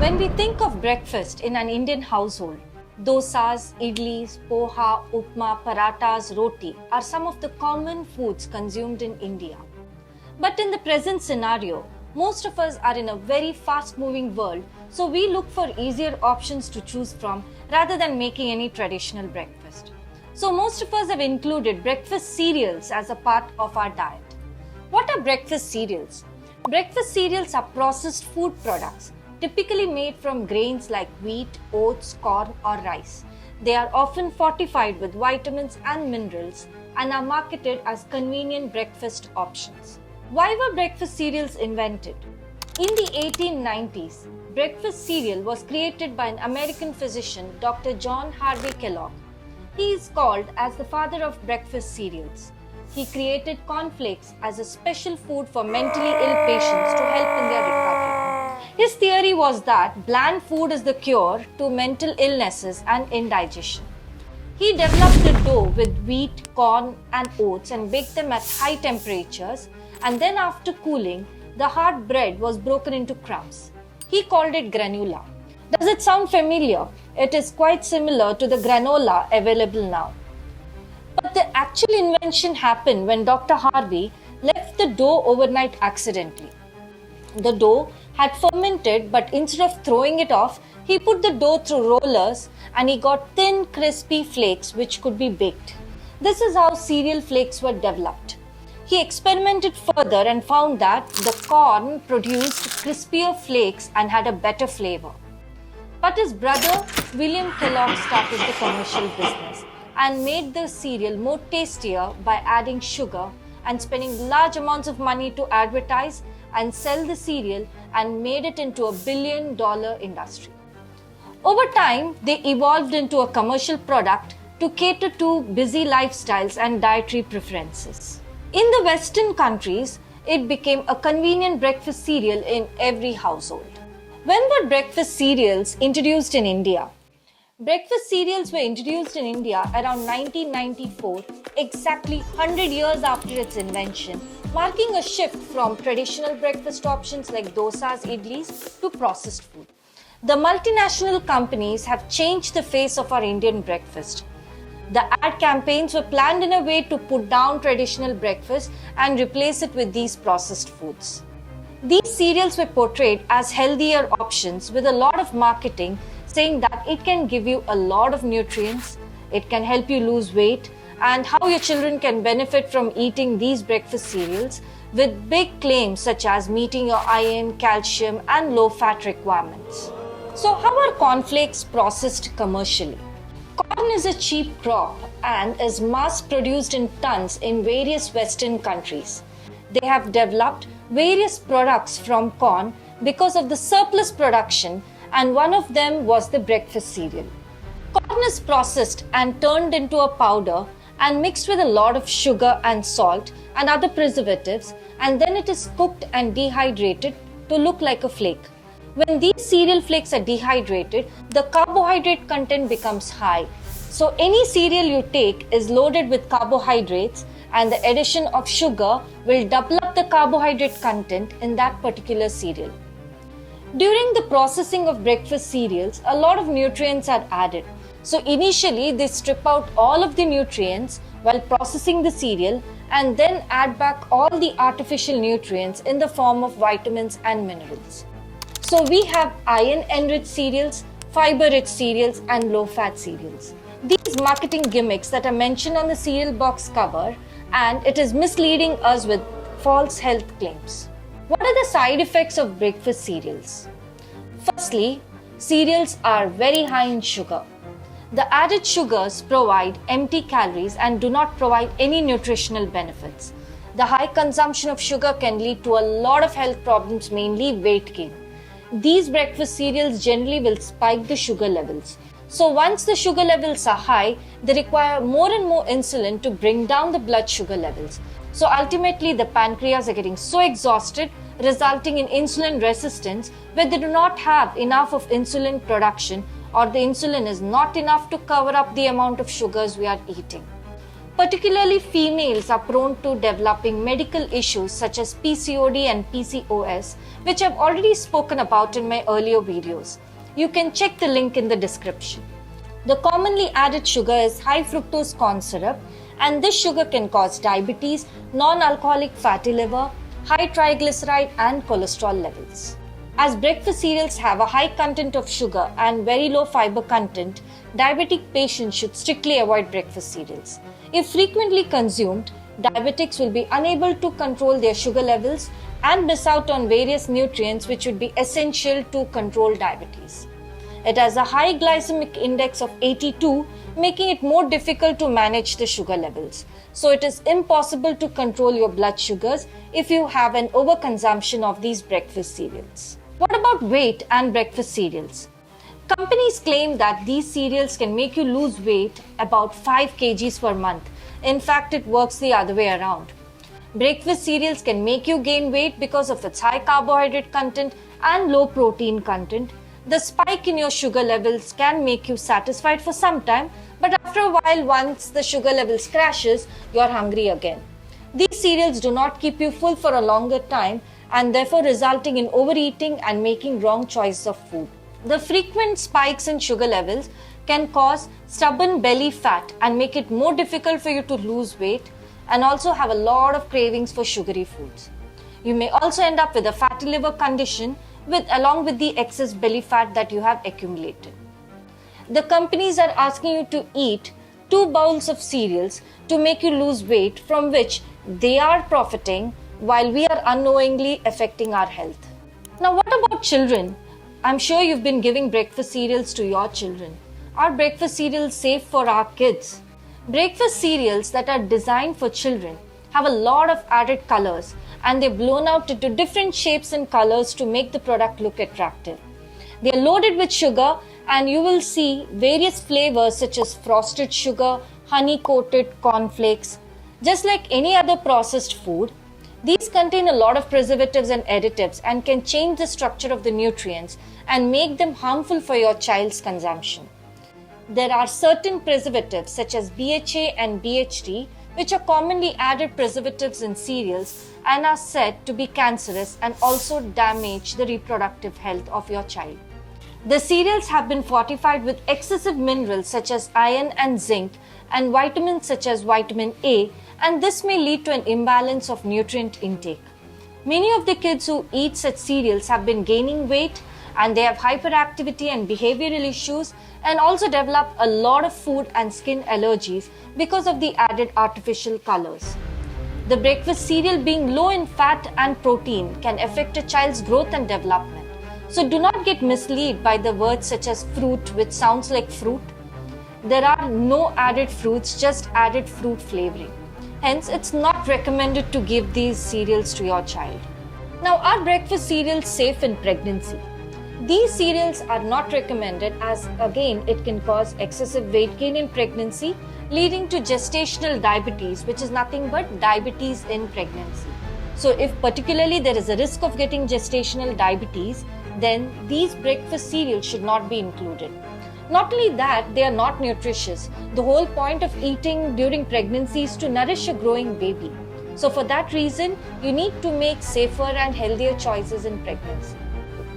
When we think of breakfast in an Indian household, dosas, idlis, poha, upma, parathas, roti are some of the common foods consumed in India. But in the present scenario, most of us are in a very fast-moving world, so we look for easier options to choose from rather than making any traditional breakfast. So most of us have included breakfast cereals as a part of our diet. What are breakfast cereals? Breakfast cereals are processed food products, typically made from grains like wheat, oats, corn or rice. They are often fortified with vitamins and minerals and are marketed as convenient breakfast options. Why were breakfast cereals invented? In the 1890s, breakfast cereal was created by an American physician, Dr. John Harvey Kellogg. He is called as the father of breakfast cereals. He created cornflakes as a special food for mentally ill patients to help in their recovery. His theory was that bland food is the cure to mental illnesses and indigestion. He developed the dough with wheat, corn and oats and baked them at high temperatures, and then after cooling, the hard bread was broken into crumbs. He called it granula. Does it sound familiar? It is quite similar to the granola available now. But the actual invention happened when Dr. Harvey left the dough overnight accidentally. The dough had fermented, but instead of throwing it off, he put the dough through rollers and he got thin, crispy flakes which could be baked. This is how cereal flakes were developed. He experimented further and found that the corn produced crispier flakes and had a better flavor. But his brother, William Kellogg, started the commercial business and made the cereal more tastier by adding sugar and spending large amounts of money to advertise and sell the cereal, and made it into $1 billion industry. Over time, they evolved into a commercial product to cater to busy lifestyles and dietary preferences. In the Western countries, it became a convenient breakfast cereal in every household. When were breakfast cereals introduced in India? Breakfast cereals were introduced in India around 1994, exactly 100 years after its invention, marking a shift from traditional breakfast options like dosas, idlis to processed food. The multinational companies have changed the face of our Indian breakfast. The ad campaigns were planned in a way to put down traditional breakfast and replace it with these processed foods. These cereals were portrayed as healthier options with a lot of marketing saying that it can give you a lot of nutrients, it can help you lose weight, and how your children can benefit from eating these breakfast cereals with big claims such as meeting your iron, calcium, and low-fat requirements. So how are cornflakes processed commercially? Corn is a cheap crop and is mass-produced in tons in various Western countries. They have developed various products from corn because of the surplus production, and one of them was the breakfast cereal. Corn is processed and turned into a powder and mixed with a lot of sugar and salt and other preservatives, and then it is cooked and dehydrated to look like a flake. When these cereal flakes are dehydrated, the carbohydrate content becomes high. So any cereal you take is loaded with carbohydrates, and the addition of sugar will double up the carbohydrate content in that particular cereal. During the processing of breakfast cereals, a lot of nutrients are added. So initially they strip out all of the nutrients while processing the cereal and then add back all the artificial nutrients in the form of vitamins and minerals. So we have iron-enriched cereals, fiber-rich cereals and low-fat cereals. These marketing gimmicks that are mentioned on the cereal box cover, and it is misleading us with false health claims. What are the side effects of breakfast cereals? Firstly, cereals are very high in sugar. The added sugars provide empty calories and do not provide any nutritional benefits. The high consumption of sugar can lead to a lot of health problems, mainly weight gain. These breakfast cereals generally will spike the sugar levels. So once the sugar levels are high, they require more and more insulin to bring down the blood sugar levels. So ultimately the pancreas are getting so exhausted, resulting in insulin resistance where they do not have enough of insulin production, or the insulin is not enough to cover up the amount of sugars we are eating. Particularly females are prone to developing medical issues such as PCOD and PCOS, which I've already spoken about in my earlier videos. You can check the link in the description. The commonly added sugar is high fructose corn syrup, and this sugar can cause diabetes, non-alcoholic fatty liver, high triglyceride and cholesterol levels. As breakfast cereals have a high content of sugar and very low fiber content, diabetic patients should strictly avoid breakfast cereals. If frequently consumed, diabetics will be unable to control their sugar levels and miss out on various nutrients which would be essential to control diabetes. It has a high glycemic index of 82, making it more difficult to manage the sugar levels. So it is impossible to control your blood sugars if you have an overconsumption of these breakfast cereals. What about weight and breakfast cereals? Companies claim that these cereals can make you lose weight about 5 kgs per month. In fact, it works the other way around. Breakfast cereals can make you gain weight because of its high carbohydrate content and low protein content. The spike in your sugar levels can make you satisfied for some time, but after a while, once the sugar levels crashes, you're hungry again. These cereals do not keep you full for a longer time and therefore resulting in overeating and making wrong choices of food. The frequent spikes in sugar levels can cause stubborn belly fat and make it more difficult for you to lose weight and also have a lot of cravings for sugary foods. You may also end up with a fatty liver condition along with the excess belly fat that you have accumulated. The companies are asking you to eat 2 bowls of cereals to make you lose weight, from which they are profiting while we are unknowingly affecting our health. Now, what about children? I'm sure you've been giving breakfast cereals to your children. Are breakfast cereals safe for our kids? Breakfast cereals that are designed for children have a lot of added colors, and they're blown out into different shapes and colors to make the product look attractive. They are loaded with sugar, and you will see various flavors such as frosted sugar, honey-coated cornflakes. Just like any other processed food, these contain a lot of preservatives and additives and can change the structure of the nutrients and make them harmful for your child's consumption. There are certain preservatives such as BHA and BHT, which are commonly added preservatives in cereals and are said to be cancerous and also damage the reproductive health of your child. The cereals have been fortified with excessive minerals such as iron and zinc and vitamins such as vitamin A, and this may lead to an imbalance of nutrient intake. Many of the kids who eat such cereals have been gaining weight, and they have hyperactivity and behavioral issues, and also develop a lot of food and skin allergies because of the added artificial colors. The breakfast cereal being low in fat and protein can affect a child's growth and development. So do not get misled by the words such as fruit, which sounds like fruit. There are no added fruits, just added fruit flavoring. Hence, it's not recommended to give these cereals to your child. Now, are breakfast cereals safe in pregnancy? These cereals are not recommended, as again it can cause excessive weight gain in pregnancy, leading to gestational diabetes, which is nothing but diabetes in pregnancy. So if particularly there is a risk of getting gestational diabetes, then these breakfast cereals should not be included. Not only that, they are not nutritious. The whole point of eating during pregnancy is to nourish a growing baby. So for that reason, you need to make safer and healthier choices in pregnancy.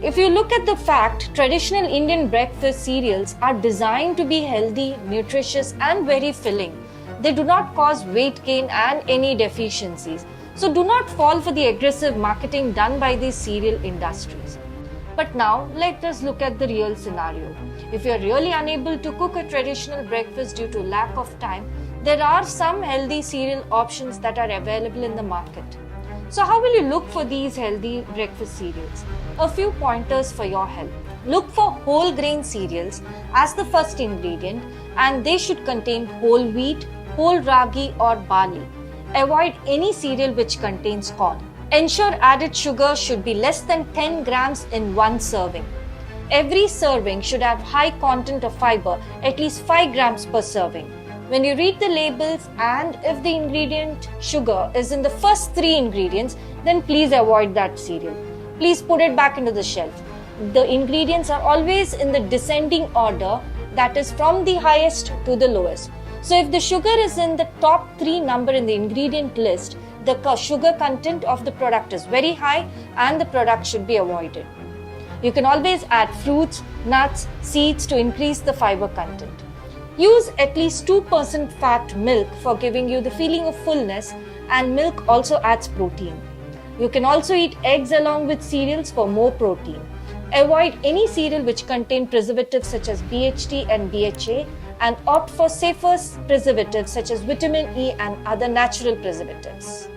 If you look at the fact, traditional Indian breakfast cereals are designed to be healthy, nutritious and very filling. They do not cause weight gain and any deficiencies. So do not fall for the aggressive marketing done by these cereal industries. But now, let us look at the real scenario. If you are really unable to cook a traditional breakfast due to lack of time, there are some healthy cereal options that are available in the market. So how will you look for these healthy breakfast cereals? A few pointers for your help. Look for whole grain cereals as the first ingredient, and they should contain whole wheat, whole ragi or barley. Avoid any cereal which contains corn. Ensure added sugar should be less than 10 grams in one serving. Every serving should have high content of fiber, at least 5 grams per serving. When you read the labels, and if the ingredient sugar is in the first 3 ingredients, then please avoid that cereal. Please put it back into the shelf. The ingredients are always in the descending order, that is from the highest to the lowest. So if the sugar is in the top 3 number in the ingredient list, the sugar content of the product is very high and the product should be avoided. You can always add fruits, nuts, seeds to increase the fiber content. Use at least 2% fat milk for giving you the feeling of fullness, and milk also adds protein. You can also eat eggs along with cereals for more protein. Avoid any cereal which contain preservatives such as BHT and BHA, and opt for safer preservatives such as vitamin E and other natural preservatives.